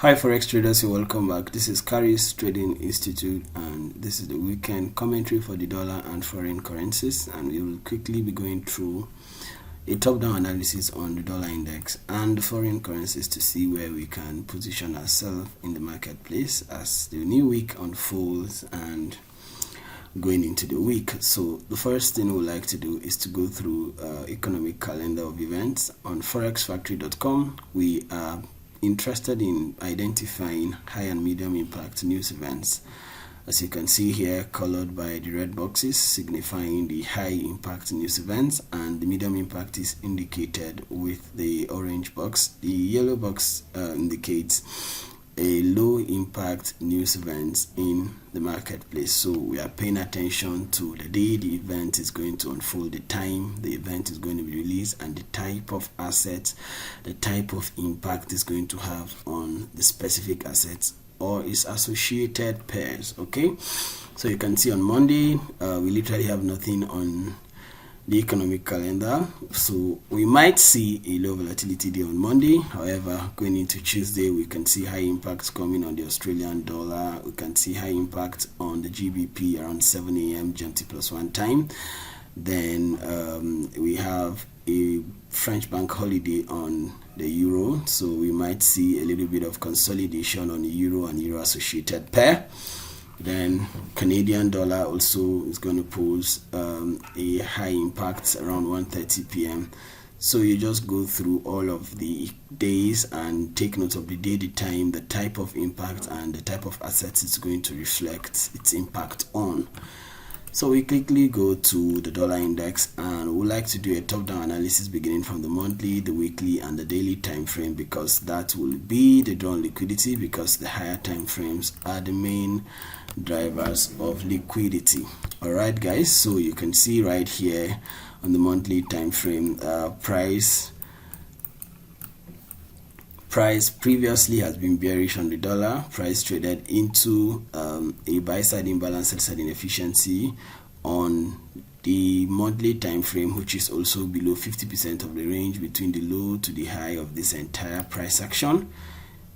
Hi Forex traders, you're welcome back. This is Carrie's Trading Institute and this is the weekend commentary for the dollar and foreign currencies, and we will quickly be going through a top-down analysis on the dollar index and the foreign currencies to see where we can position ourselves in the marketplace as the new week unfolds and going into the week. So the first thing we would like to do is to go through economic calendar of events on forexfactory.com. We are interested in identifying high and medium impact news events, as you can see here, colored by the red boxes signifying the high impact news events, and the medium impact is indicated with the orange box. The yellow box indicates a low impact news events in the marketplace. So we are paying attention to the day the event is going to unfold, the time the event is going to be released, and the type of assets, the type of impact is going to have on the specific assets or its associated pairs. Okay, so you can see on Monday we literally have nothing on the economic calendar, so we might see a low volatility day on Monday. However, going into Tuesday, we can see high impacts coming on the Australian dollar. We can see high impact on the GBP around 7 a.m. GMT plus 1 time. Then we have a French bank holiday on the euro, so we might see a little bit of consolidation on the euro and euro associated pair. Then Canadian dollar also is going to pose a high impact around 1:30 p.m. So you just go through all of the days and take note of the day, the time, the type of impact, and the type of assets it's going to reflect its impact on. So we quickly go to the dollar index, and we would like to do a top-down analysis beginning from the monthly, the weekly, and the daily time frame, because that will be the drawn liquidity, because the higher time frames are the main drivers of liquidity. All right, guys, so you can see right here on the monthly time frame, price previously has been bearish on the dollar. Price traded into a buy side imbalance, sell side inefficiency on the monthly time frame, which is also below 50% of the range between the low to the high of this entire price action.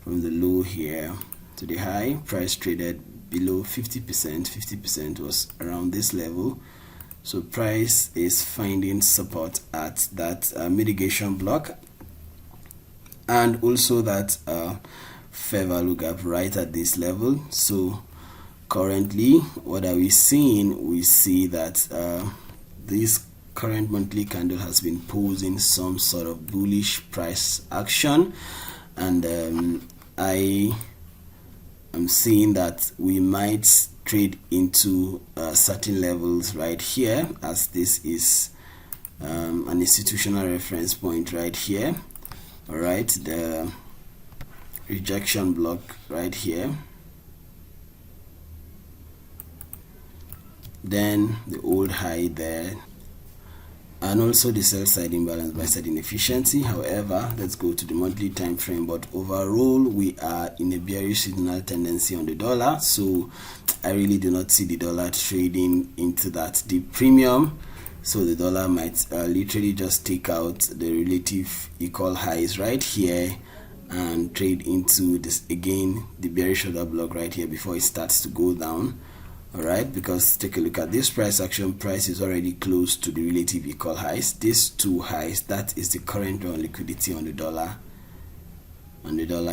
From the low here to the high, price traded below 50%. 50% was around this level. So price is finding support at that mitigation block, and also that fair value gap right at this level. So currently, what are we seeing? We see that this current monthly candle has been posing some sort of bullish price action, and I am seeing that we might trade into certain levels right here, as this is an institutional reference point right here. All right, the rejection block right here, then the old high there, and also the sell side imbalance, buy side inefficiency. However, let's go to the monthly time frame. But overall, we are in a bearish signal tendency on the dollar, so I really do not see the dollar trading into that deep premium. So the dollar might literally just take out the relative equal highs right here and trade into this again, the bearish order block right here before it starts to go down. All right, because take a look at this price action. Price is already close to the relative equal highs. These two highs, that is the current drawn liquidity on the dollar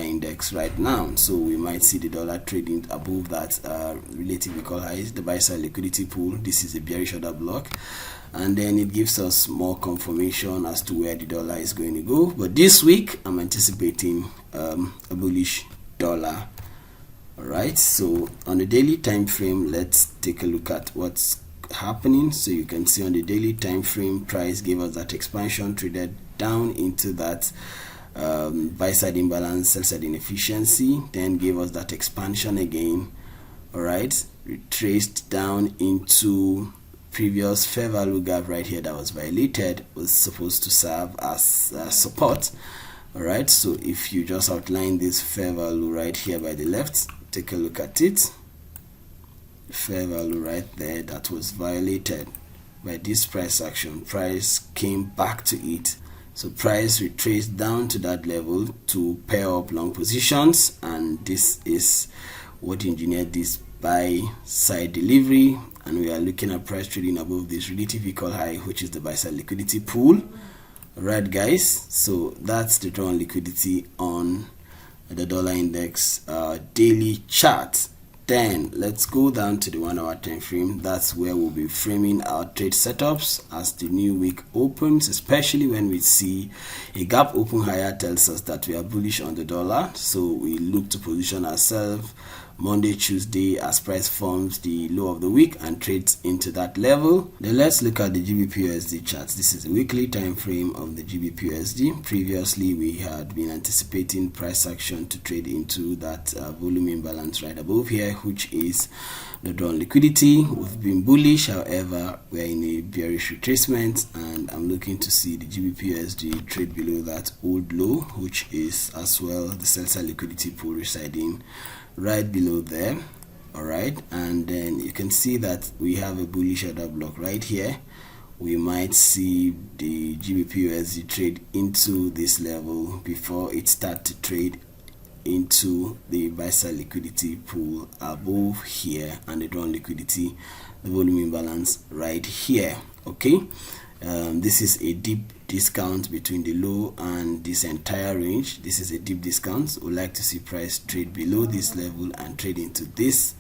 index right now. So we might see the dollar trading above that relative equal highs, the buy side liquidity pool. This is a bearish order block, and then it gives us more confirmation as to where the dollar is going to go. But this week I'm anticipating a bullish dollar. All right, so on the daily time frame, let's take a look at what's happening. So you can see on the daily time frame, price gave us that expansion, traded down into that buy side imbalance, sell side inefficiency, then gave us that expansion again. All right, retraced down into previous fair value gap right here that was violated, was supposed to serve as support. All right, so if you just outline this fair value right here by the left, take a look at it. Fair value right there that was violated by this price action. Price came back to it. So price retraced down to that level to pair up long positions, and this is what engineered this buy side delivery, and we are looking at price trading above this relative equal high, which is the buy side liquidity pool. Alright guys, so that's the drawn liquidity on the dollar index daily chart. Then let's go down to the 1 hour time frame. That's where we'll be framing our trade setups as the new week opens, especially when we see a gap open higher tells us that we are bullish on the dollar. So we look to position ourselves Monday, Tuesday as price forms the low of the week and trades into that level. Then let's look at the GBPUSD charts. This is the weekly time frame of the GBPUSD. Previously we had been anticipating price action to trade into that volume imbalance right above here, which is the drawn liquidity. We've been bullish, however we're in a bearish retracement, and I'm looking to see the GBPUSD trade below that old low, which is as well the sell side liquidity pool residing right below there. All right, and then you can see that we have a bullish order block right here. We might see the GBPUSD trade into this level before it starts to trade into the buy side liquidity pool above here, and the drawn liquidity, the volume imbalance right here. Okay, this is a deep discount between the low and this entire range. This is a deep discount. So we'd like to see price trade below this level and trade into this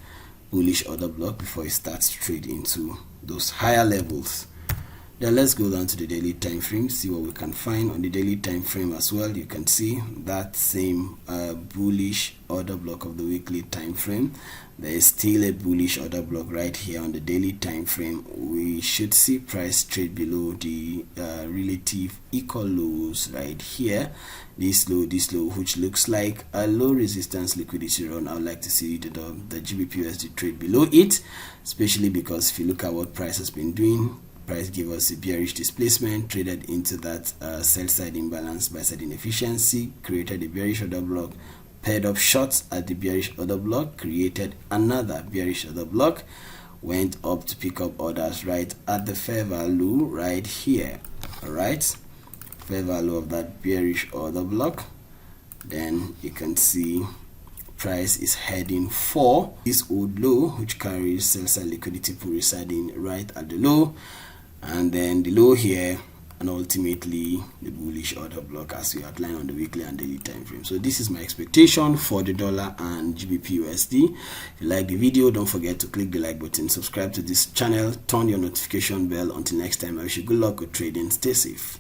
bullish order block before it starts to trade into those higher levels. Then let's go down to the daily time frame, see what we can find on the daily time frame as well. You can see that same bullish order block of the weekly time frame. There is still a bullish order block right here on the daily time frame. We should see price trade below the relative equal lows right here. This low, which looks like a low resistance liquidity run. I would like to see the GBPUSD trade below it, especially because if you look at what price has been doing, price gave us a bearish displacement, traded into that sell side imbalance, buy side inefficiency, created a bearish order block, paired up shots at the bearish order block, created another bearish order block, went up to pick up orders right at the fair value right here. All right, fair value of that bearish order block. Then you can see price is heading for this old low, which carries sell side liquidity pool residing right at the low, and then the low here, and ultimately the bullish order block as we outline on the weekly and daily time frame. So this is my expectation for the dollar and GBPUSD. If you like the video, don't forget to click the like button, subscribe to this channel, turn your notification bell. Until next time, I wish you good luck with trading. Stay safe.